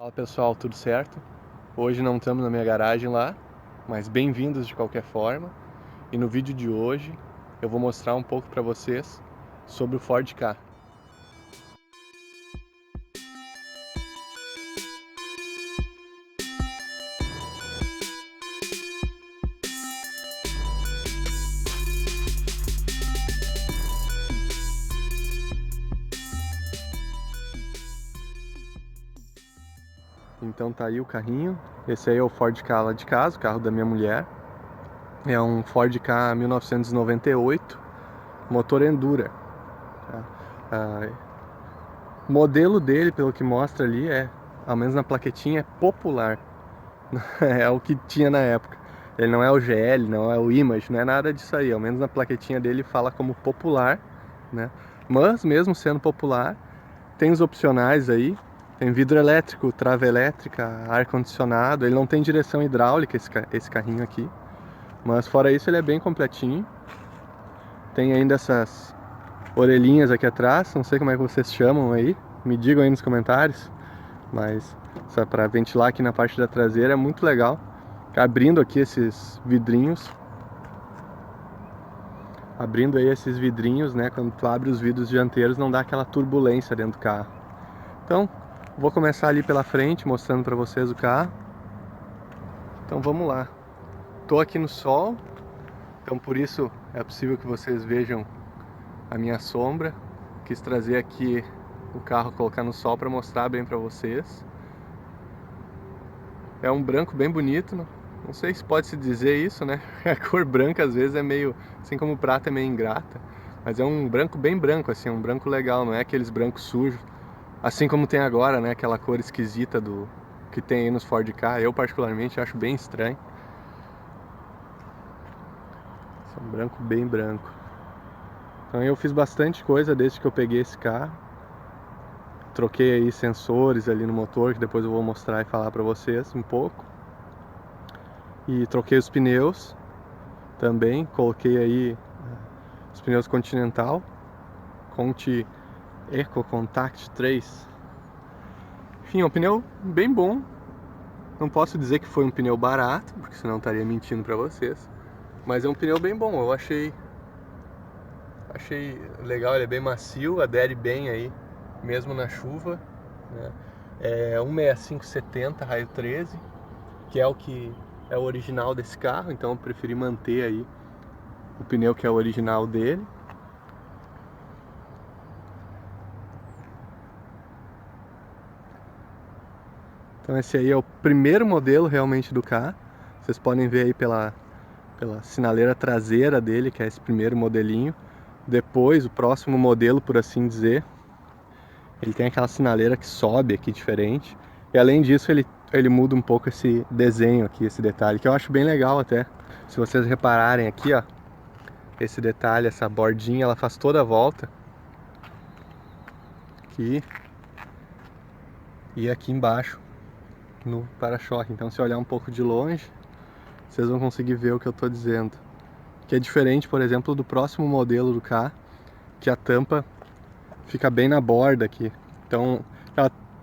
Fala pessoal, tudo certo? Hoje não estamos na minha garagem lá, mas bem-vindos de qualquer forma. E no vídeo de hoje eu vou mostrar um pouco para vocês sobre o Ford Ka. Então tá aí o carrinho. Esse aí é o Ford Ka lá de casa, o carro da minha mulher. É um Ford Ka 1998, motor Endura. Tá? O modelo dele, pelo que mostra ali, ao menos na plaquetinha, é popular. É o que tinha na época. Ele não é o GL, não é o Image, não é nada disso aí. Ao menos na plaquetinha dele fala como popular, né? Mas mesmo sendo popular, tem os opcionais aí. Tem vidro elétrico, trava elétrica, ar-condicionado. Ele não tem direção hidráulica, esse carrinho aqui. Mas fora isso, ele é bem completinho. Tem ainda essas orelhinhas aqui atrás. Não sei como é que vocês chamam aí. Me digam aí nos comentários. Mas só para ventilar aqui na parte da traseira é muito legal. Abrindo aqui esses vidrinhos. Abrindo aí esses vidrinhos, né? Quando tu abre os vidros dianteiros não dá aquela turbulência dentro do carro. Então, vou começar ali pela frente mostrando para vocês o carro. Então vamos lá. Tô aqui no sol, então por isso é possível que vocês vejam a minha sombra. Quis trazer aqui o carro, colocar no sol para mostrar bem para vocês. É um branco bem bonito, não sei se pode se dizer isso, né? A cor branca às vezes é meio, assim como o prata é meio ingrata, mas é um branco bem branco, assim, um branco legal, não é aqueles brancos sujos, assim como tem agora, né? Aquela cor esquisita do que tem aí nos Ford Ka, eu particularmente acho bem estranho. Esse é um branco bem branco. Então eu fiz bastante coisa desde que eu peguei esse carro. Troquei aí sensores ali no motor, que depois eu vou mostrar e falar pra vocês um pouco. E troquei os pneus também, coloquei aí os pneus Continental, Conti Eco Contact 3. Enfim, é um pneu bem bom. Não posso dizer que foi um pneu barato, porque senão estaria mentindo pra vocês. Mas é um pneu bem bom, eu achei legal, ele é bem macio, adere bem aí, mesmo na chuva, né? É 165/70 raio 13, que é o original desse carro, então eu preferi manter aí o pneu que é o original dele. Então esse aí é o primeiro modelo realmente do carro. Vocês podem ver aí pela sinaleira traseira dele, que é esse primeiro modelinho. Depois, o próximo modelo, por assim dizer, ele tem aquela sinaleira que sobe aqui diferente. E além disso, ele muda um pouco esse desenho aqui, esse detalhe, que eu acho bem legal até. Se vocês repararem aqui, ó, esse detalhe, essa bordinha, ela faz toda a volta. Aqui. E aqui embaixo, no para-choque. Então se olhar um pouco de longe, vocês vão conseguir ver o que eu tô dizendo. Que é diferente, por exemplo, do próximo modelo do carro, que a tampa fica bem na borda aqui. Então,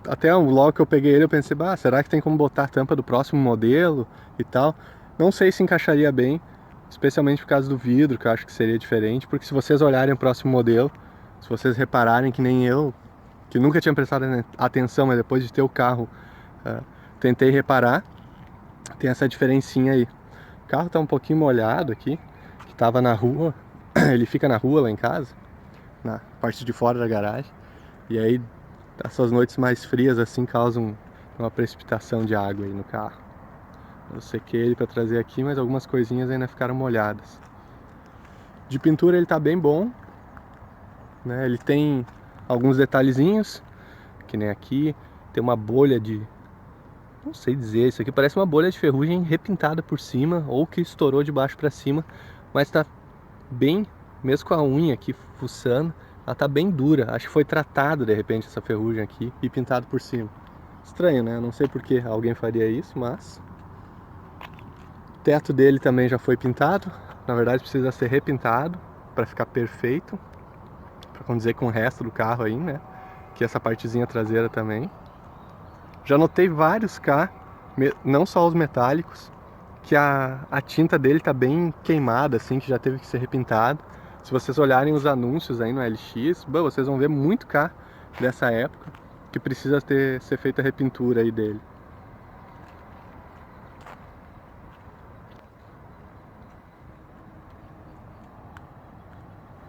até logo que eu peguei ele, eu pensei, bah, será que tem como botar a tampa do próximo modelo e tal? Não sei se encaixaria bem, especialmente por causa do vidro, que eu acho que seria diferente, porque se vocês olharem o próximo modelo, se vocês repararem que nem eu, que nunca tinha prestado atenção, mas depois de ter o carro, tentei reparar, tem essa diferencinha aí. O carro tá um pouquinho molhado aqui, que tava na rua, ele fica na rua lá em casa, na parte de fora da garagem, e aí essas noites mais frias assim causam uma precipitação de água aí no carro. Eu sequei ele para trazer aqui, mas algumas coisinhas ainda ficaram molhadas. De pintura ele tá bem bom, né? Ele tem alguns detalhezinhos, que nem aqui, tem uma bolha de, não sei dizer, isso aqui parece uma bolha de ferrugem repintada por cima, ou que estourou de baixo para cima, mas tá bem, mesmo com a unha aqui fuçando, ela tá bem dura. Acho que foi tratado de repente essa ferrugem aqui e pintado por cima. Estranho, né? Não sei por que alguém faria isso, mas... O teto dele também já foi pintado. Na verdade precisa ser repintado para ficar perfeito, para condizer com o resto do carro aí, né? Que essa partezinha traseira também. Já notei vários K, não só os metálicos, que a tinta dele tá bem queimada, assim, que já teve que ser repintado. Se vocês olharem os anúncios aí no LX, bom, vocês vão ver muito K dessa época que precisa ser feita a repintura aí dele.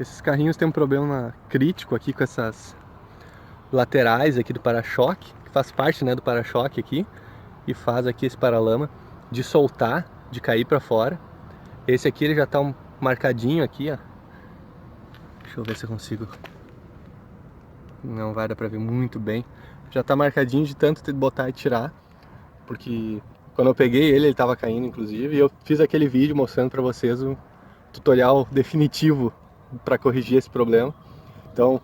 Esses carrinhos têm um problema crítico aqui com essas laterais aqui do para-choque, que faz parte, né, do para-choque aqui, e faz aqui esse paralama de soltar, de cair para fora. Esse aqui ele já tá marcadinho aqui, ó. Deixa eu ver se eu consigo. Não vai dar pra ver muito bem. Já tá marcadinho de tanto ter de botar e tirar, porque quando eu peguei ele tava caindo, inclusive, e eu fiz aquele vídeo mostrando pra vocês o tutorial definitivo para corrigir esse problema. Então,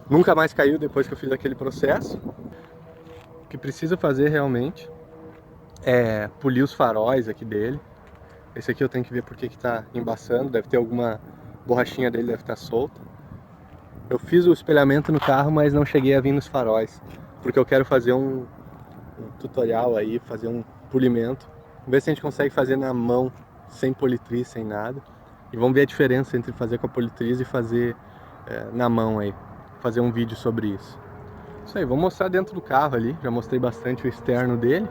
nunca mais caiu depois que eu fiz aquele processo. O que precisa fazer realmente é polir os faróis aqui dele. Esse aqui eu tenho que ver porque que tá embaçando, deve ter alguma borrachinha dele, deve estar solta. Eu fiz o espelhamento no carro, mas não cheguei a vir nos faróis, porque eu quero fazer um tutorial aí, fazer um polimento. Vamos ver se a gente consegue fazer na mão, sem politriz, sem nada. E vamos ver a diferença entre fazer com a politriz e fazer na mão aí. Fazer um vídeo sobre isso. Isso aí, vou mostrar dentro do carro ali, já mostrei bastante o externo dele.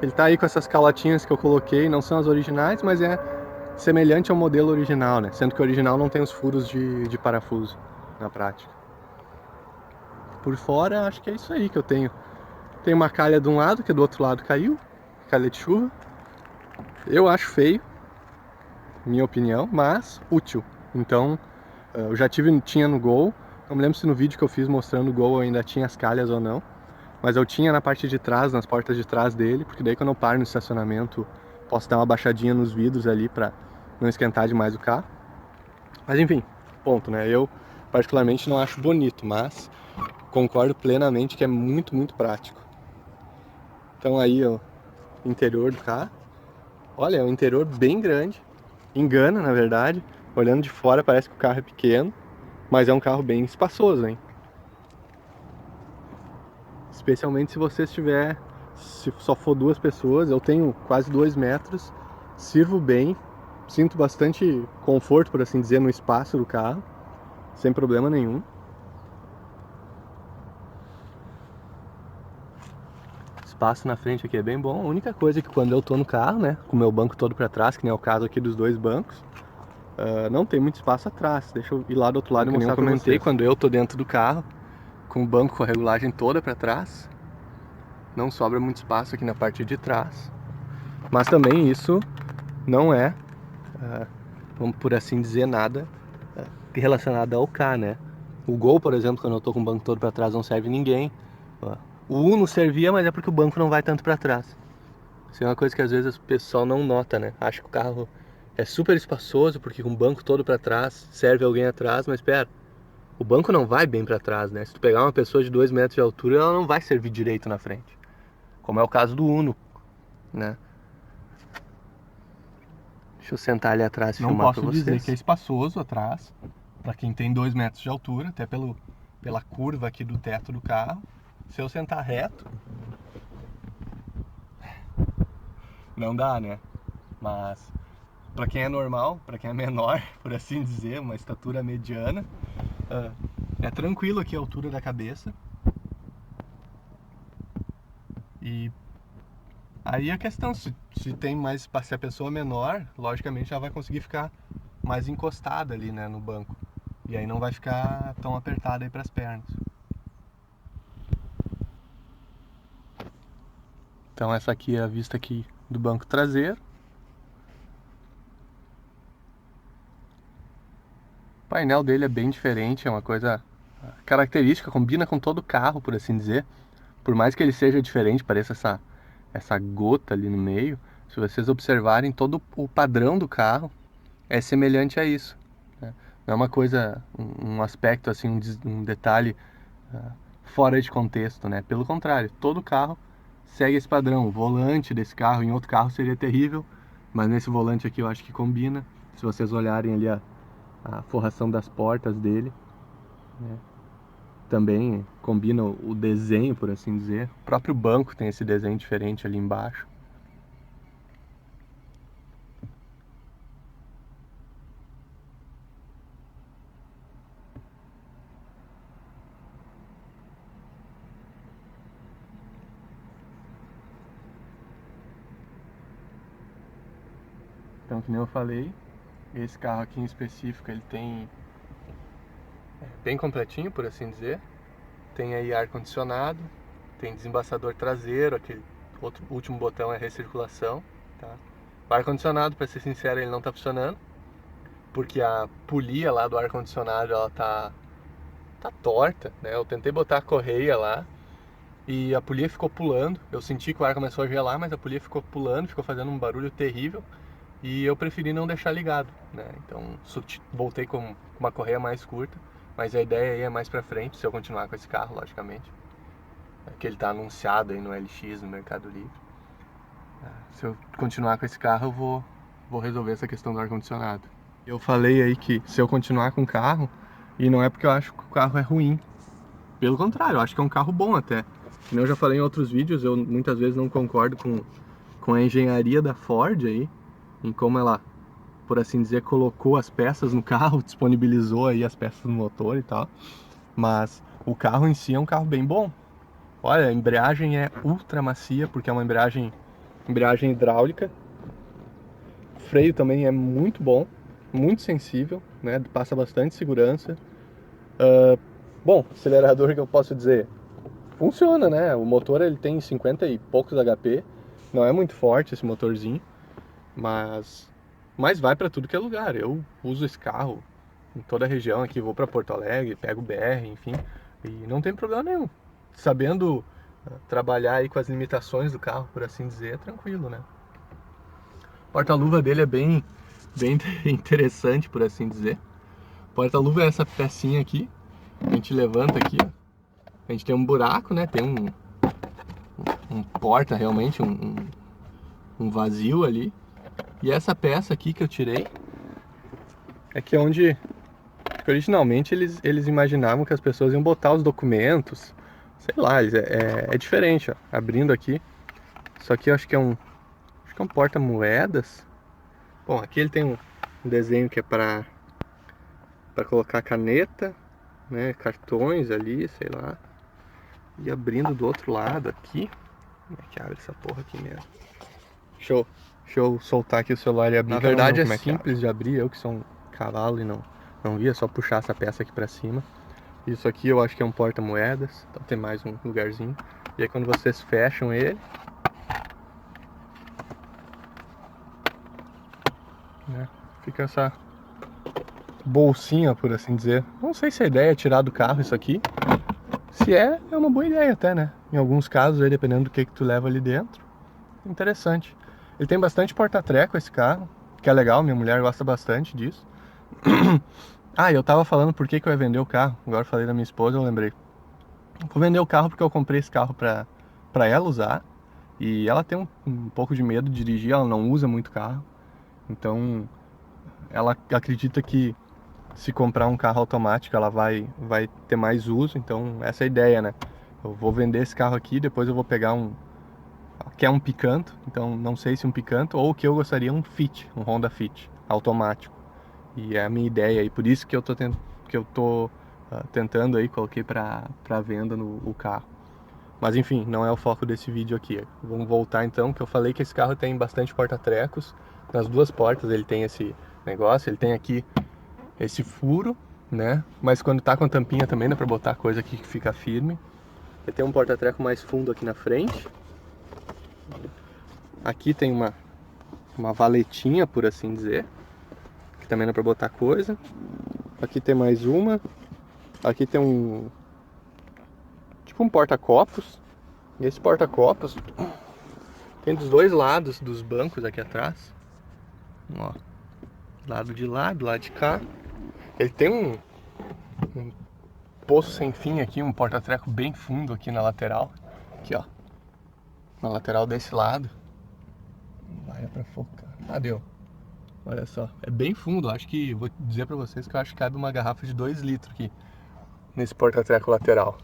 Ele tá aí com essas calotinhas que eu coloquei, não são as originais, mas é semelhante ao modelo original, né? Sendo que o original não tem os furos de parafuso na prática. Por fora, acho que é isso aí que eu tenho. Tem uma calha de um lado, que do outro lado caiu, calha de chuva. Eu acho feio, minha opinião, mas útil. Então, eu já tinha no Gol, não me lembro se no vídeo que eu fiz mostrando o Gol eu ainda tinha as calhas ou não, mas eu tinha na parte de trás, nas portas de trás dele, porque daí quando eu paro no estacionamento, posso dar uma baixadinha nos vidros ali pra não esquentar demais o carro. Mas enfim, ponto, né? Eu particularmente não acho bonito, mas concordo plenamente que é muito, muito prático. Então aí, ó, interior do carro. Olha, é um interior bem grande. Engana, na verdade. Olhando de fora parece que o carro é pequeno, mas é um carro bem espaçoso, hein? Especialmente se você estiver, se só for duas pessoas. Eu tenho quase 2 metros, sirvo bem, sinto bastante conforto, por assim dizer, no espaço do carro, sem problema nenhum. Espaço na frente aqui é bem bom. A única coisa é que quando eu tô no carro, né, com o meu banco todo pra trás, que nem é o caso aqui dos dois bancos, não tem muito espaço atrás. Deixa eu ir lá do outro lado, que nem eu comentei, quando eu tô dentro do carro, com o banco com a regulagem toda pra trás, não sobra muito espaço aqui na parte de trás. Mas também isso não é, vamos por assim dizer, nada relacionado ao K, né? O Gol, por exemplo, quando eu tô com o banco todo pra trás, não serve ninguém. O Uno servia, mas é porque o banco não vai tanto pra trás. Isso é uma coisa que às vezes o pessoal não nota, né? Acha que o carro é super espaçoso, porque com o banco todo pra trás serve alguém atrás, mas pera, o banco não vai bem pra trás, né? Se tu pegar uma pessoa de 2 metros de altura, ela não vai servir direito na frente. Como é o caso do Uno, né? Deixa eu sentar ali atrás e filmar pra vocês. Não posso dizer que é espaçoso atrás, pra quem tem 2 metros de altura, até pela curva aqui do teto do carro. Se eu sentar reto, não dá, né? Mas para quem é normal, para quem é menor, por assim dizer, uma estatura mediana, é tranquilo aqui a altura da cabeça. E aí a questão, se tem mais, se a pessoa é menor, logicamente ela vai conseguir ficar mais encostada ali, né, no banco. E aí não vai ficar tão apertada aí para as pernas. Então essa aqui é a vista aqui do banco traseiro. O painel dele é bem diferente, é uma coisa característica, combina com todo o carro, por assim dizer. Por mais que ele seja diferente, pareça essa gota ali no meio, se vocês observarem, todo o padrão do carro é semelhante a isso, né? Não é uma coisa, um aspecto assim, um detalhe fora de contexto, né? Pelo contrário, todo carro segue esse padrão. O volante desse carro em outro carro seria terrível, mas nesse volante aqui eu acho que combina. Se vocês olharem ali a forração das portas dele, né? também combina o desenho, por assim dizer. O próprio banco tem esse desenho diferente ali embaixo. Então, que nem eu falei, esse carro aqui em específico, ele tem bem completinho, por assim dizer. Tem aí ar-condicionado, tem desembaçador traseiro, aquele outro último botão é recirculação, tá? O ar-condicionado, para ser sincero, ele não tá funcionando, porque a polia lá do ar-condicionado, ela tá torta, né? Eu tentei botar a correia lá e a polia ficou pulando. Eu senti que o ar começou a gelar, mas a polia ficou pulando, ficou fazendo um barulho terrível. E eu preferi não deixar ligado, né? Então voltei com uma correia mais curta, mas a ideia aí é mais pra frente, se eu continuar com esse carro, logicamente. Que ele tá anunciado aí no LX, no Mercado Livre. Se eu continuar com esse carro, eu vou resolver essa questão do ar-condicionado. Eu falei aí que se eu continuar com o carro, e não é porque eu acho que o carro é ruim. Pelo contrário, eu acho que é um carro bom até. Como eu já falei em outros vídeos, eu muitas vezes não concordo com a engenharia da Ford aí, em como ela, por assim dizer, colocou as peças no carro, disponibilizou aí as peças no motor e tal. Mas o carro em si é um carro bem bom. Olha, a embreagem é ultra macia, porque é uma embreagem hidráulica. O freio também é muito bom, muito sensível, né? Passa bastante segurança. Bom, acelerador que eu posso dizer, funciona, né? O motor ele tem 50 e poucos HP, não é muito forte esse motorzinho, mas vai para tudo que é lugar. Eu uso esse carro em toda a região aqui, vou para Porto Alegre, pego o BR, enfim, e não tem problema nenhum. Sabendo trabalhar aí com as limitações do carro, por assim dizer, é tranquilo, né? O porta-luva dele é bem interessante, por assim dizer. O porta-luva é essa pecinha aqui, a gente levanta aqui, ó. A gente tem um buraco, né? Tem um porta realmente, um vazio ali. E essa peça aqui que eu tirei é que é onde originalmente eles imaginavam que as pessoas iam botar os documentos. Sei lá, é diferente, ó. Abrindo aqui. Isso aqui eu acho que é um porta-moedas. Bom, aqui ele tem um desenho que é para colocar caneta, né? Cartões ali, sei lá. E abrindo do outro lado aqui. Como é que abre essa porra aqui mesmo? Deixa eu soltar aqui o celular e abrir. Na verdade é simples de abrir, eu que sou um cavalo e não vi, é só puxar essa peça aqui pra cima. Isso aqui eu acho que é um porta-moedas, então tem mais um lugarzinho. E aí quando vocês fecham ele, né, fica essa bolsinha, por assim dizer. Não sei se a ideia é tirar do carro isso aqui. Se é uma boa ideia até, né? Em alguns casos, aí, dependendo do que tu leva ali dentro. Interessante. Ele tem bastante porta-treco esse carro, que é legal, minha mulher gosta bastante disso. Ah, eu tava falando por que eu ia vender o carro. Agora eu falei da minha esposa, eu lembrei. Vou vender o carro porque eu comprei esse carro pra ela usar. E ela tem um pouco de medo de dirigir, ela não usa muito carro. Então, ela acredita que se comprar um carro automático, ela vai ter mais uso. Então, essa é a ideia, né? Eu vou vender esse carro aqui, depois eu vou pegar que é um Picanto. Então, não sei se um Picanto ou o que eu gostaria, um Fit, um Honda Fit automático. E é a minha ideia, e por isso que eu tô tentando aí, coloquei pra venda o carro. Mas enfim, não é o foco desse vídeo aqui. Vamos voltar então, que eu falei que esse carro tem bastante porta-trecos. Nas duas portas ele tem esse negócio, ele tem aqui esse furo, né? Mas quando tá com a tampinha também dá pra botar coisa aqui que fica firme. Ele tem um porta-treco mais fundo aqui na frente. Aqui tem uma valetinha, por assim dizer, que também dá pra botar coisa. Aqui tem mais uma. Aqui tem tipo um porta-copos. E esse porta-copos tem dos dois lados dos bancos aqui atrás. Ó, lado de lá, do lado de cá. Ele tem um poço sem fim aqui, um porta-treco bem fundo aqui na lateral. Aqui, ó. Na lateral desse lado. Vai pra focar. Ah, deu. Olha só, é bem fundo. Acho que, vou dizer pra vocês que eu acho que cabe uma garrafa de 2 litros aqui. nesse porta-treco lateral.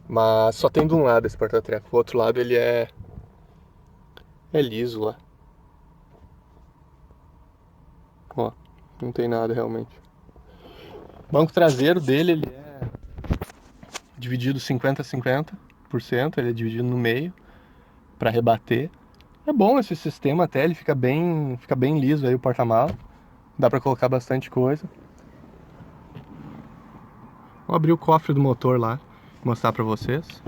Mas só tem de um lado esse porta-treco, o outro lado ele é liso lá. Ó, não tem nada realmente. O banco traseiro dele ele é dividido 50-50%, ele é dividido no meio para rebater. É bom esse sistema até, ele fica bem liso aí o porta-mala. Dá para colocar bastante coisa. Vou abrir o cofre do motor lá, mostrar para vocês.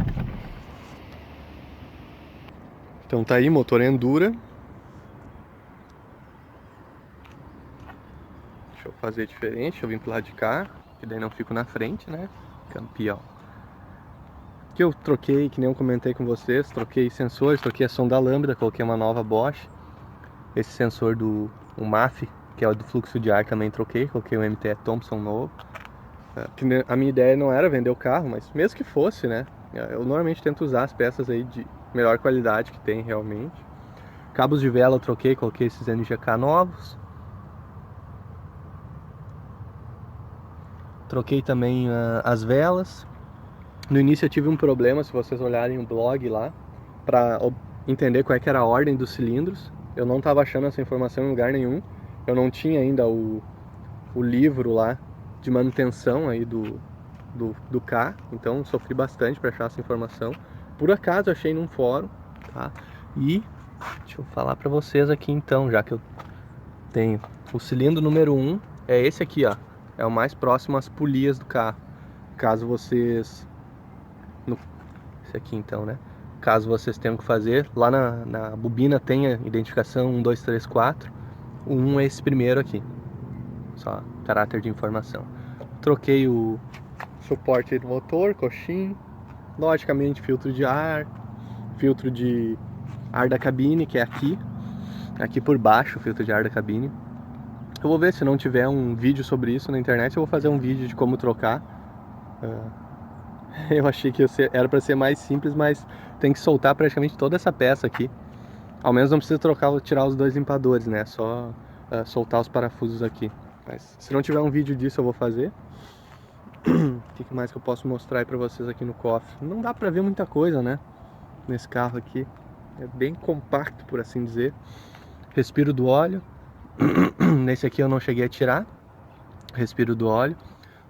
Então tá aí, motor Endura. Deixa eu fazer diferente, deixa eu vir pro lado de cá, que daí não fico na frente, né? Campeão. Aqui eu troquei, que nem eu comentei com vocês, troquei sensores, troquei a sonda lambda, coloquei uma nova Bosch. Esse sensor do MAF, que é o do fluxo de ar, também troquei, coloquei o MTE Thompson novo. A minha ideia não era vender o carro, mas mesmo que fosse, né? Eu normalmente tento usar as peças aí de melhor qualidade que tem realmente. Cabos de vela eu troquei, coloquei esses NGK novos. Troquei também as velas. No início eu tive um problema, se vocês olharem o blog lá, para entender qual é que era a ordem dos cilindros. Eu não estava achando essa informação em lugar nenhum. Eu não tinha ainda o livro lá de manutenção aí do K, então sofri bastante para achar essa informação. Por acaso achei num fórum, tá? E deixa eu falar para vocês aqui então, já que eu tenho o cilindro número 1, é esse aqui, ó. É o mais próximo às polias do carro. Caso vocês esse aqui então, né? Caso vocês tenham que fazer, lá na bobina tem a identificação 1, 2, 3, 4. O 1 é esse primeiro aqui. Só caráter de informação. Troquei o suporte do motor, coxim. Logicamente filtro de ar. Filtro de ar da cabine, que é aqui. Aqui por baixo o filtro de ar da cabine. Eu vou ver se não tiver um vídeo sobre isso na internet. Eu vou fazer um vídeo de como trocar. Eu achei que era para ser mais simples, mas tem que soltar praticamente toda essa peça aqui. Ao menos não precisa tirar os dois limpadores, né? Só soltar os parafusos aqui. Mas se não tiver um vídeo disso eu vou fazer. O que mais que eu posso mostrar aí pra vocês aqui no cofre? Não dá pra ver muita coisa, né? Nesse carro aqui. É bem compacto, por assim dizer. Respiro do óleo. Nesse aqui eu não cheguei a tirar. Respiro do óleo.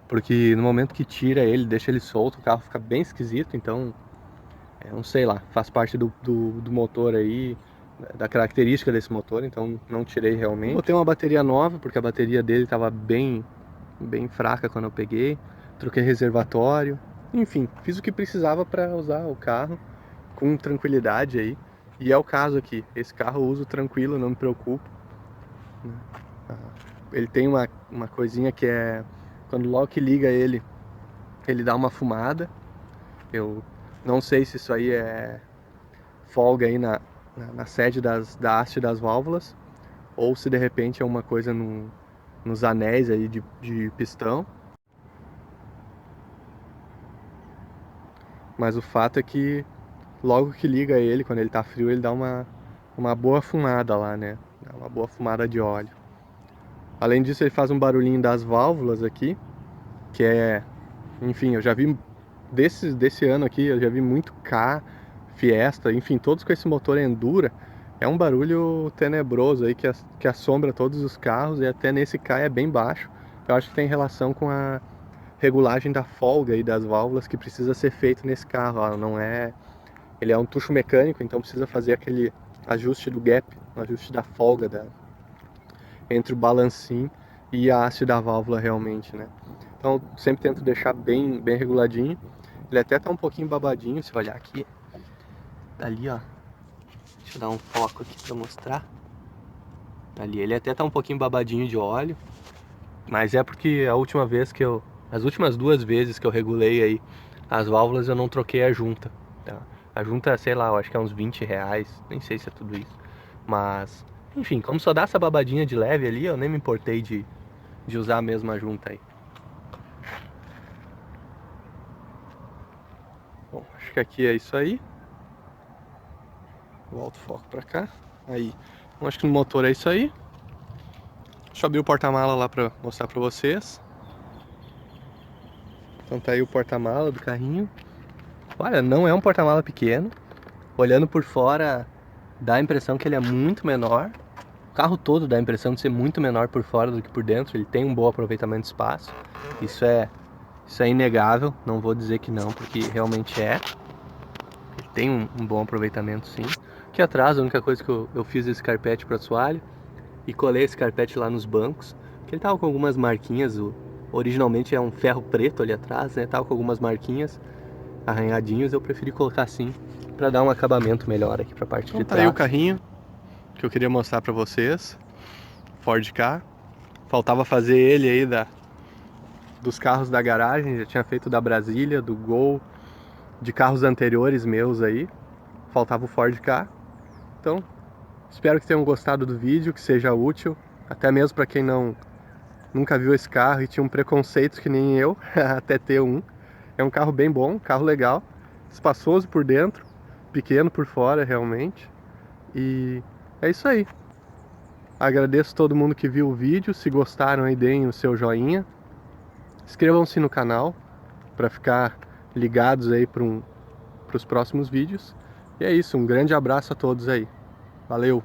Porque no momento que tira ele, deixa ele solto, o carro fica bem esquisito. Então, não sei lá, faz parte do motor aí, da característica desse motor. Então não tirei realmente. Botei uma bateria nova, porque a bateria dele estava bem fraca quando eu peguei. Troquei reservatório. Enfim, fiz o que precisava para usar o carro com tranquilidade aí. E é o caso aqui. Esse carro eu uso tranquilo, não me preocupo. Ele tem uma coisinha que é... Quando logo que liga ele dá uma fumada. Eu não sei se isso aí é folga aí na sede da haste das válvulas, ou se de repente é uma coisa nos anéis aí de pistão. Mas o fato é que logo que liga ele, quando ele tá frio, ele dá uma boa fumada lá, né? Dá uma boa fumada de óleo. Além disso, ele faz um barulhinho das válvulas aqui, que é... Enfim, eu já vi desse ano aqui, eu já vi muito K, Fiesta, enfim, todos com esse motor Endura. É um barulho tenebroso aí que assombra todos os carros, e até nesse K é bem baixo. Eu acho que tem relação com a regulagem da folga aí das válvulas que precisa ser feito nesse carro. Ó, não é... Ele é um tucho mecânico, então precisa fazer aquele ajuste do gap, o ajuste da folga entre o balancim e a haste da válvula realmente, né? Então sempre tento deixar bem reguladinho. Ele até tá um pouquinho babadinho, se olhar aqui. Tá ali, ó. Deixa eu dar um foco aqui pra mostrar. Tá ali, ele até tá um pouquinho babadinho de óleo. Mas é porque a última vez que as últimas 2 vezes que eu regulei aí as válvulas, eu não troquei a junta, tá? A junta, sei lá, eu acho que é uns 20 reais, nem sei se é tudo isso. Mas, enfim, como só dá essa babadinha de leve ali, eu nem me importei de usar a mesma junta aí. Bom, acho que aqui é isso aí. Volto o foco pra cá. Aí, então, acho que no motor é isso aí. Deixa eu abrir o porta-mala lá pra mostrar pra vocês. Então tá aí o porta-mala do carrinho. Olha, não é um porta-mala pequeno. Olhando por fora, dá a impressão que ele é muito menor. O carro todo dá a impressão de ser muito menor por fora do que por dentro. Ele tem um bom aproveitamento de espaço. Isso é inegável, não vou dizer que não, porque realmente é. Ele tem um bom aproveitamento, sim. Aqui atrás, a única coisa que eu fiz esse carpete para assoalho e colei esse carpete lá nos bancos, que ele tava com algumas marquinhas. Originalmente é um ferro preto ali atrás, né? Tava com algumas marquinhas, arranhadinhos. Eu preferi colocar assim para dar um acabamento melhor aqui para a parte de trás. Tá aí o carrinho que eu queria mostrar para vocês, Ford Ka. Faltava fazer ele aí dos carros da garagem. Já tinha feito da Brasília, do Gol, de carros anteriores meus aí. Faltava o Ford Ka. Então, espero que tenham gostado do vídeo, que seja útil, até mesmo para quem nunca viu esse carro e tinha um preconceito que nem eu, até ter um. É um carro bem bom, carro legal, espaçoso por dentro, pequeno por fora realmente. E é isso aí. Agradeço todo mundo que viu o vídeo. Se gostaram aí, deem o seu joinha. Inscrevam-se no canal para ficar ligados aí para os próximos vídeos. E é isso, um grande abraço a todos aí. Valeu!